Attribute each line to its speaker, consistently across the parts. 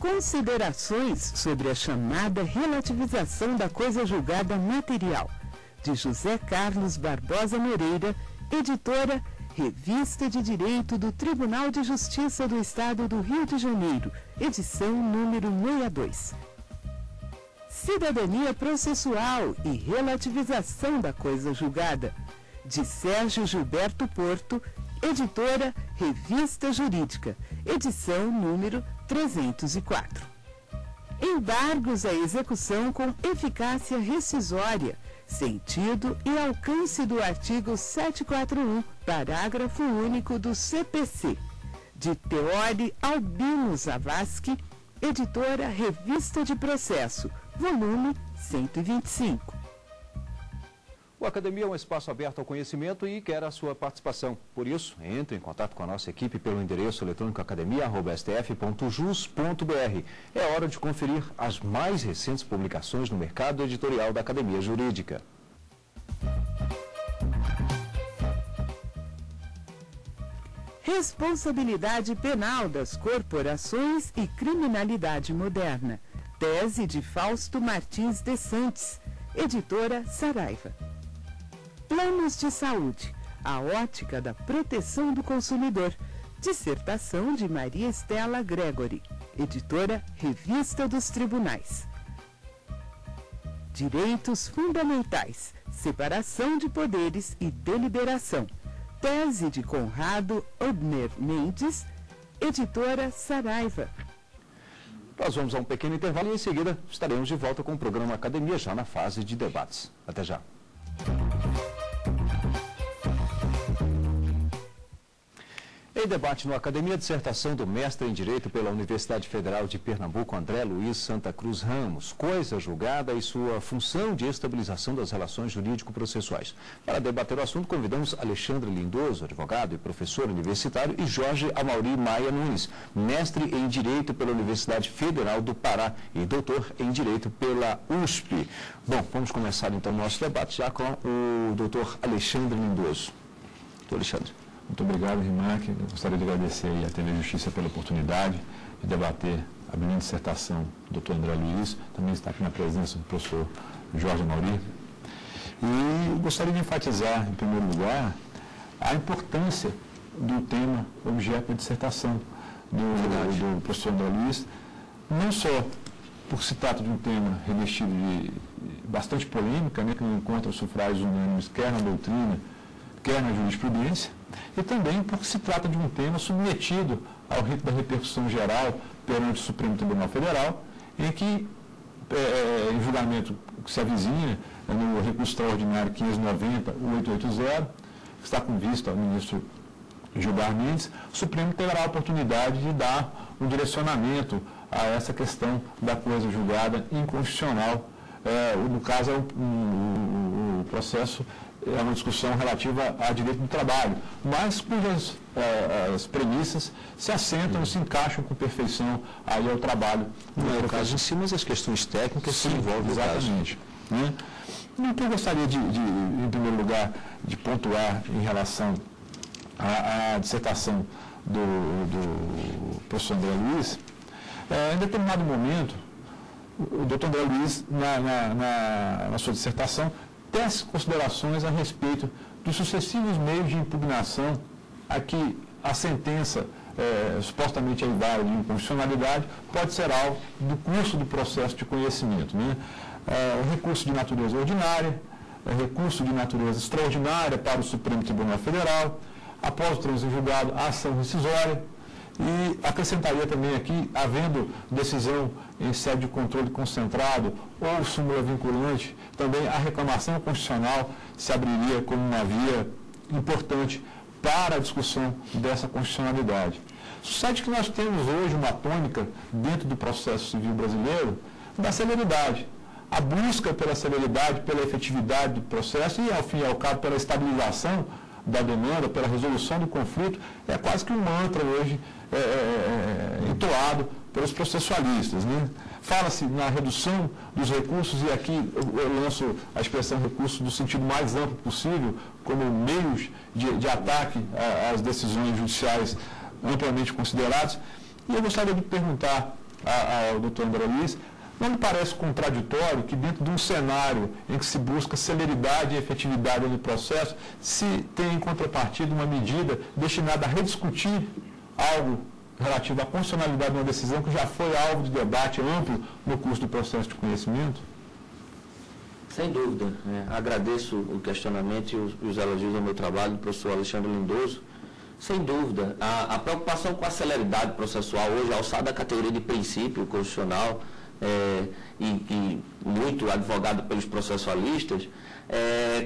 Speaker 1: Considerações sobre a chamada relativização da coisa julgada material, de José Carlos Barbosa Moreira, editora, Revista de Direito do Tribunal de Justiça do Estado do Rio de Janeiro, edição número 62. Cidadania processual e relativização da coisa julgada, de Sérgio Gilberto Porto, editora, Revista Jurídica, edição número 304. Embargos à execução com eficácia rescisória, sentido e alcance do artigo 741, parágrafo único do CPC, de Teori Albino Zavascki, editora Revista de Processo, volume 125.
Speaker 2: O Academia é um espaço aberto ao conhecimento e quer a sua participação. Por isso, entre em contato com a nossa equipe pelo endereço eletrônico academia@stf.jus.br. É hora de conferir as mais recentes publicações no mercado editorial da Academia Jurídica.
Speaker 1: Responsabilidade penal das corporações e criminalidade moderna. Tese de Fausto Martins de Santos, editora Saraiva. Planos de saúde, a ótica da proteção do consumidor. Dissertação de Maria Estela Gregory, editora Revista dos Tribunais. Direitos fundamentais, separação de poderes e deliberação. Tese de Conrado Obner Mendes, editora Saraiva.
Speaker 2: Nós vamos a um pequeno intervalo e em seguida estaremos de volta com o programa Academia já na fase de debates. Até já. Em debate no Academia, dissertação do mestre em Direito pela Universidade Federal de Pernambuco, André Luiz Santa Cruz Ramos, coisa julgada e sua função de estabilização das relações jurídico-processuais. Para debater o assunto, convidamos Alexandre Lindoso, advogado e professor universitário, e Jorge Amauri Maia Nunes, mestre em Direito pela Universidade Federal do Pará e doutor em Direito pela USP. Bom, vamos começar então o nosso debate já com o doutor Alexandre Lindoso. Doutor Alexandre.
Speaker 3: Muito obrigado, Rimac. Eu gostaria de agradecer à TV Justiça pela oportunidade de debater a brilhante dissertação do Dr. André Luiz, também está aqui na presença do professor Jorge Amauri. E gostaria de enfatizar, em primeiro lugar, a importância do tema objeto da dissertação do professor André Luiz, não só porque se trata de um tema revestido de bastante polêmica, né, que não encontra sufrágios unânimes, quer na doutrina, quer na jurisprudência, e também porque se trata de um tema submetido ao rito da repercussão geral perante o Supremo Tribunal Federal, em que, em julgamento que se avizinha, no recurso extraordinário 590-880, que está com vista ao ministro Gilmar Mendes, o Supremo terá a oportunidade de dar um direcionamento a essa questão da coisa julgada inconstitucional. No caso, o processo é uma discussão relativa a direito do trabalho, mas cujas as premissas se assentam e se encaixam com perfeição aí ao trabalho.
Speaker 2: Não é o caso em si, mas as questões técnicas se envolvem.
Speaker 3: Exatamente. Né? O que eu gostaria em primeiro lugar, de pontuar em relação à dissertação do professor André Luiz, em determinado momento, o doutor André Luiz, na sua dissertação, tece considerações a respeito dos sucessivos meios de impugnação a que a sentença supostamente aivada de inconstitucionalidade pode ser alvo do curso do processo de conhecimento. Né? O recurso de natureza ordinária, recurso de natureza extraordinária para o Supremo Tribunal Federal, após o trânsito em julgado, a ação rescisória, e acrescentaria também aqui, havendo decisão em sede de controle concentrado ou súmula vinculante, também a reclamação constitucional se abriria como uma via importante para a discussão dessa constitucionalidade. Sucede que nós temos hoje uma tônica dentro do processo civil brasileiro da celeridade. A busca pela celeridade, pela efetividade do processo e, ao fim e ao cabo, pela estabilização da demanda, pela resolução do conflito, é quase que um mantra hoje entoado pelos processualistas. Né? Fala-se na redução dos recursos, e aqui eu lanço a expressão recurso no sentido mais amplo possível, como meios de ataque às decisões judiciais amplamente considerados. E eu gostaria de perguntar ao doutor André Luiz, não me parece contraditório que dentro de um cenário em que se busca celeridade e efetividade do processo, se tem em contrapartida uma medida destinada a rediscutir algo relativo à constitucionalidade de uma decisão que já foi alvo de debate amplo no curso do processo de conhecimento?
Speaker 4: Sem dúvida. Agradeço o questionamento e os elogios ao meu trabalho do professor Alexandre Lindoso. Sem dúvida. A preocupação com a celeridade processual hoje, alçada à categoria de princípio constitucional, e muito advogado pelos processualistas,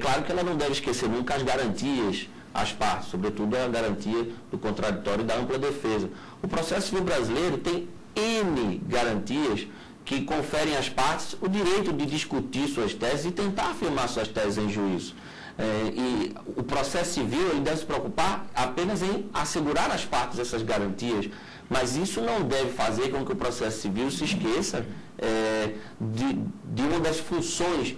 Speaker 4: claro que ela não deve esquecer nunca as garantias às partes, sobretudo a garantia do contraditório e da ampla defesa. O processo civil brasileiro tem N garantias que conferem às partes o direito de discutir suas teses e tentar afirmar suas teses em juízo. E o processo civil ele deve se preocupar apenas em assegurar às partes essas garantias, mas isso não deve fazer com que o processo civil se esqueça de uma das funções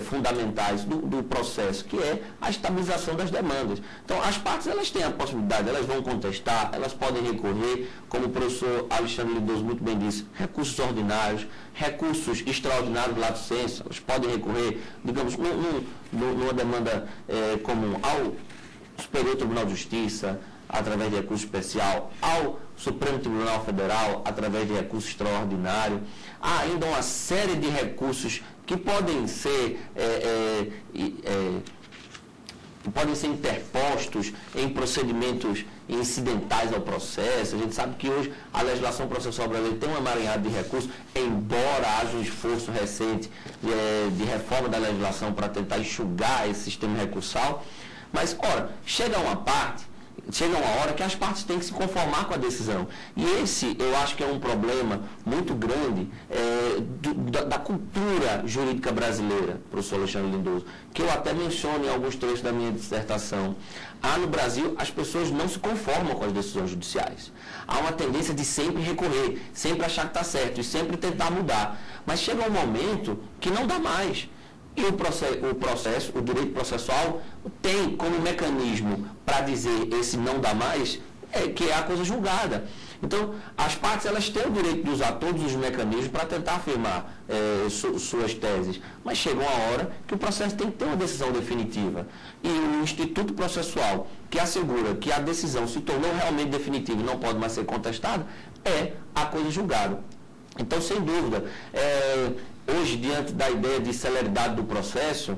Speaker 4: fundamentais do processo, que é a estabilização das demandas. Então, as partes elas têm a possibilidade, elas vão contestar, elas podem recorrer, como o professor Alexandre Lindoso muito bem disse, recursos ordinários, recursos extraordinários de lato sensu, elas podem recorrer, digamos, numa demanda comum ao Superior Tribunal de Justiça, através de recurso especial, ao Supremo Tribunal Federal, através de recurso extraordinário. Há ainda uma série de recursos que podem ser interpostos em procedimentos incidentais ao processo. A gente sabe que hoje a legislação processual brasileira tem uma emaranhada de recursos, embora haja um esforço recente de reforma da legislação para tentar enxugar esse sistema recursal. Mas, ora, chega uma hora que as partes têm que se conformar com a decisão. E esse, eu acho que é um problema muito grande da cultura jurídica brasileira, professor Alexandre Lindoso, que eu até menciono em alguns trechos da minha dissertação. No Brasil, as pessoas não se conformam com as decisões judiciais. Há uma tendência de sempre recorrer, sempre achar que está certo e sempre tentar mudar. Mas chega um momento que não dá mais. E o direito processual tem como mecanismo para dizer esse não dá mais, que é a coisa julgada. Então, as partes elas têm o direito de usar todos os mecanismos para tentar afirmar suas teses. Mas chega uma hora que o processo tem que ter uma decisão definitiva. E o Instituto Processual, que assegura que a decisão se tornou realmente definitiva e não pode mais ser contestada, é a coisa julgada. Então, sem dúvida, hoje, diante da ideia de celeridade do processo,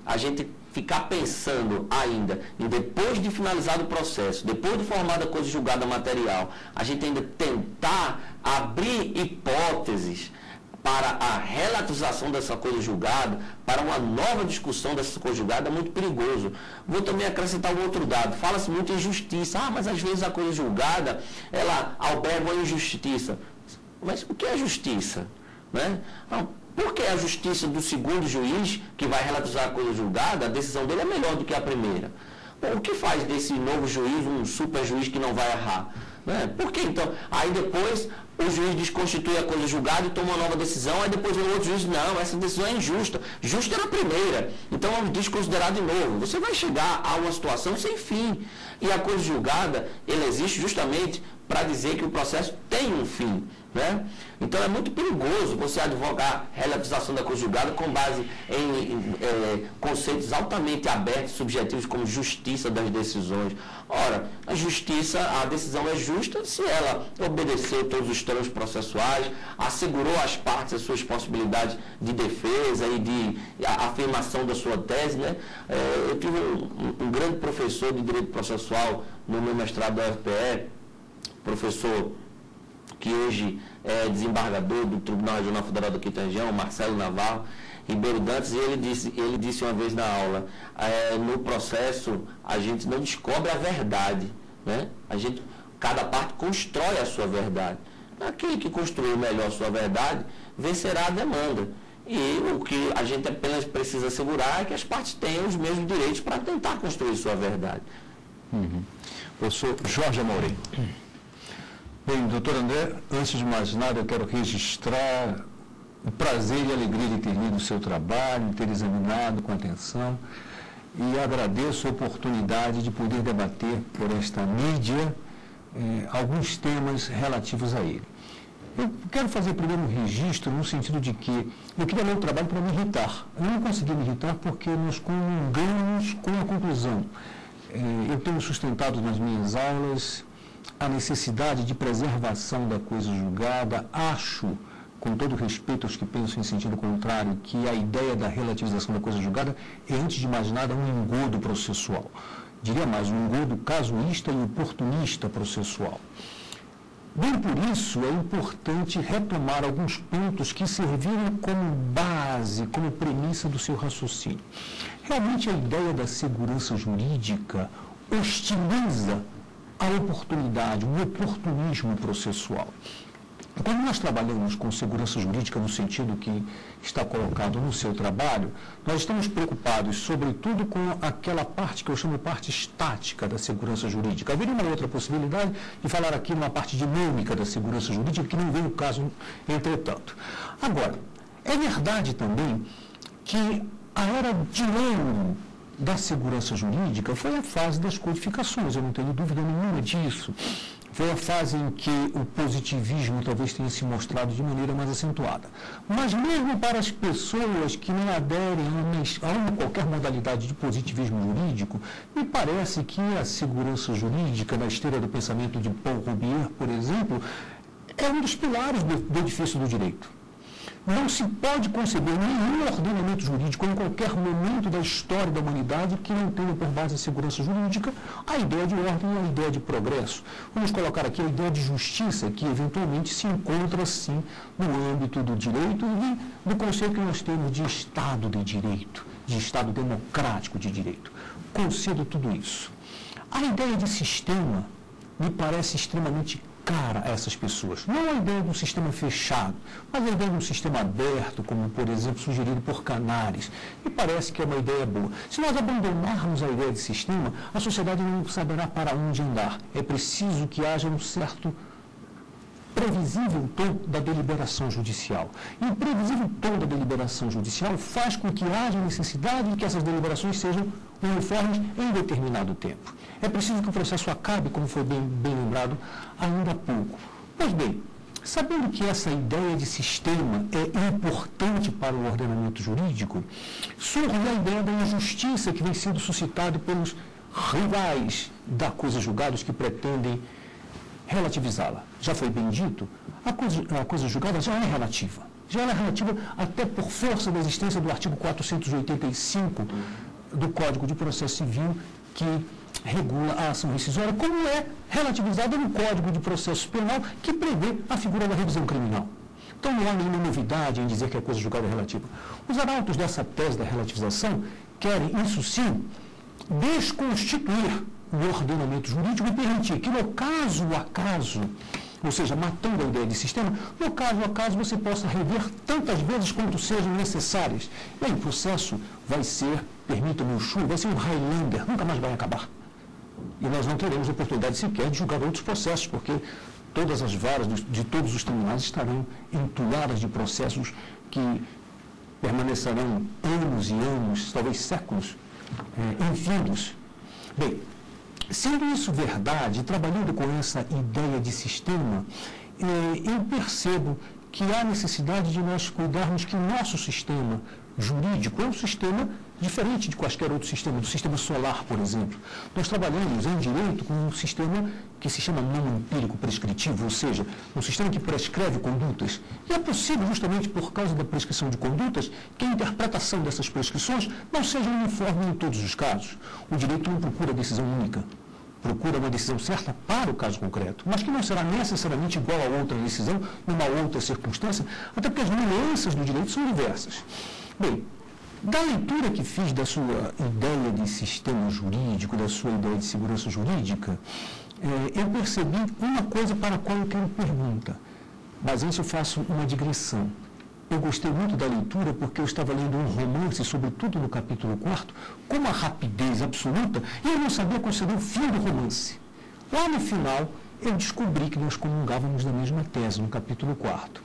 Speaker 4: a gente ficar pensando ainda em, depois de finalizado o processo, depois de formada a coisa julgada material, a gente ainda tentar abrir hipóteses para a relativização dessa coisa julgada, para uma nova discussão dessa coisa julgada, é muito perigoso. Vou também acrescentar um outro dado. Fala-se muito em justiça. Mas às vezes a coisa julgada, ela alberga uma injustiça. Mas o que é justiça? Né? Por que a justiça do segundo juiz, que vai relativizar a coisa julgada, a decisão dele é melhor do que a primeira? Bom, o que faz desse novo juiz um super juiz que não vai errar? Né? Por que então? Aí depois o juiz desconstitui a coisa julgada e toma uma nova decisão, aí depois o outro juiz, não, essa decisão é injusta. Justa era a primeira, então vamos desconsiderar de novo. Você vai chegar a uma situação sem fim. E a coisa julgada, ela existe justamente para dizer que o processo tem um fim. Né? Então é muito perigoso você advogar relativização da coisa julgada com base em conceitos altamente abertos, subjetivos, como justiça das decisões. Ora, a justiça, a decisão é justa se ela obedeceu todos os trâmites processuais, assegurou às partes as suas possibilidades de defesa e de afirmação da sua tese. Né? Eu tive um grande professor de direito processual no meu mestrado da UFPE, professor que hoje é desembargador do Tribunal Regional Federal da Quinta Região, Marcelo Navarro Ribeiro Dantas, e ele disse uma vez na aula, no processo a gente não descobre a verdade, né? Cada parte constrói a sua verdade. Aquele que construiu melhor a sua verdade vencerá a demanda. E o que a gente apenas precisa assegurar é que as partes tenham os mesmos direitos para tentar construir sua verdade.
Speaker 2: Professor Jorge Amorim.
Speaker 3: Bem, doutor André, antes de mais nada, eu quero registrar o prazer e a alegria de ter lido o seu trabalho, de ter examinado com atenção, e agradeço a oportunidade de poder debater por esta mídia alguns temas relativos a ele. Eu quero fazer primeiro um registro no sentido de que eu queria ler o trabalho para me irritar. Eu não consegui me irritar porque nós comungamos com a conclusão. Eu tenho sustentado nas minhas aulas a necessidade de preservação da coisa julgada. Acho, com todo respeito aos que pensam em sentido contrário, que a ideia da relativização da coisa julgada é, antes de mais nada, um engodo processual. Diria mais, um engodo casuísta e oportunista processual. Bem por isso, é importante retomar alguns pontos que serviram como base, como premissa do seu raciocínio. Realmente, a ideia da segurança jurídica hostiliza a oportunidade, o oportunismo processual. Quando nós trabalhamos com segurança jurídica no sentido que está colocado no seu trabalho, nós estamos preocupados, sobretudo, com aquela parte que eu chamo de parte estática da segurança jurídica. Haveria uma outra possibilidade de falar aqui numa parte dinâmica da segurança jurídica, que não vem o caso, entretanto. Agora, é verdade também que a era de ouro da segurança jurídica foi a fase das codificações, eu não tenho dúvida nenhuma disso. Foi a fase em que o positivismo talvez tenha se mostrado de maneira mais acentuada. Mas mesmo para as pessoas que não aderem a uma qualquer modalidade de positivismo jurídico, me parece que a segurança jurídica, na esteira do pensamento de Paul Roubier, por exemplo, é um dos pilares do edifício do direito. Não se pode conceber nenhum ordenamento jurídico em qualquer momento da história da humanidade que não tenha por base a segurança jurídica a ideia de ordem e a ideia de progresso. Vamos colocar aqui a ideia de justiça, que eventualmente se encontra, sim, no âmbito do direito e do conceito que nós temos de Estado de Direito, de Estado democrático de direito. Concedo tudo isso. A ideia de sistema me parece extremamente cara a essas pessoas. Não a ideia de um sistema fechado, mas a ideia de um sistema aberto, como, por exemplo, sugerido por Canaris. Me parece que é uma ideia boa. Se nós abandonarmos a ideia de sistema, a sociedade não saberá para onde andar. É preciso que haja um certo previsível tom da deliberação judicial. E o previsível tom da deliberação judicial faz com que haja necessidade de que essas deliberações sejam uniformes em determinado tempo. É preciso que o processo acabe, como foi bem lembrado ainda há pouco. Pois bem, sabendo que essa ideia de sistema é importante para o ordenamento jurídico, surge a ideia da injustiça que vem sendo suscitada pelos rivais da coisa julgada, os que pretendem relativizá-la. Já foi bem dito, a coisa julgada já é relativa. Já é relativa até por força da existência do artigo 485 do Código de Processo Civil, que regula a ação rescisória, como é relativizada no Código de Processo Penal, que prevê a figura da revisão criminal. Então não há nenhuma novidade em dizer que a coisa julgada é relativa. Os arautos dessa tese da relativização querem, isso sim, desconstituir o ordenamento jurídico e permitir que, no caso a caso, ou seja, matando a ideia de sistema, no caso a caso você possa rever tantas vezes quanto sejam necessárias. E aí o processo vai ser, permita-me o chulo, vai ser um Highlander, nunca mais vai acabar. E nós não teremos oportunidade sequer de julgar outros processos, porque todas as varas de todos os tribunais estarão entulhadas de processos que permanecerão anos e anos, talvez séculos, infindos. Bem, sendo isso verdade, trabalhando com essa ideia de sistema, eu percebo que há necessidade de nós cuidarmos que o nosso sistema jurídico é um sistema diferente de quaisquer outro sistema, do sistema solar, por exemplo. Nós trabalhamos em direito com um sistema que se chama não empírico prescritivo, ou seja, um sistema que prescreve condutas. E é possível, justamente por causa da prescrição de condutas, que a interpretação dessas prescrições não seja uniforme em todos os casos. O direito não procura decisão única, procura uma decisão certa para o caso concreto, mas que não será necessariamente igual a outra decisão, numa outra circunstância, até porque as nuances do direito são diversas. Bem, da leitura que fiz da sua ideia de sistema jurídico, da sua ideia de segurança jurídica, eu percebi uma coisa para a qual eu quero pergunta, mas antes eu faço uma digressão. Eu gostei muito da leitura porque eu estava lendo um romance, sobretudo no capítulo 4, com uma rapidez absoluta, e eu não sabia qual seria o fim do romance. Lá no final, eu descobri que nós comungávamos da mesma tese no capítulo 4.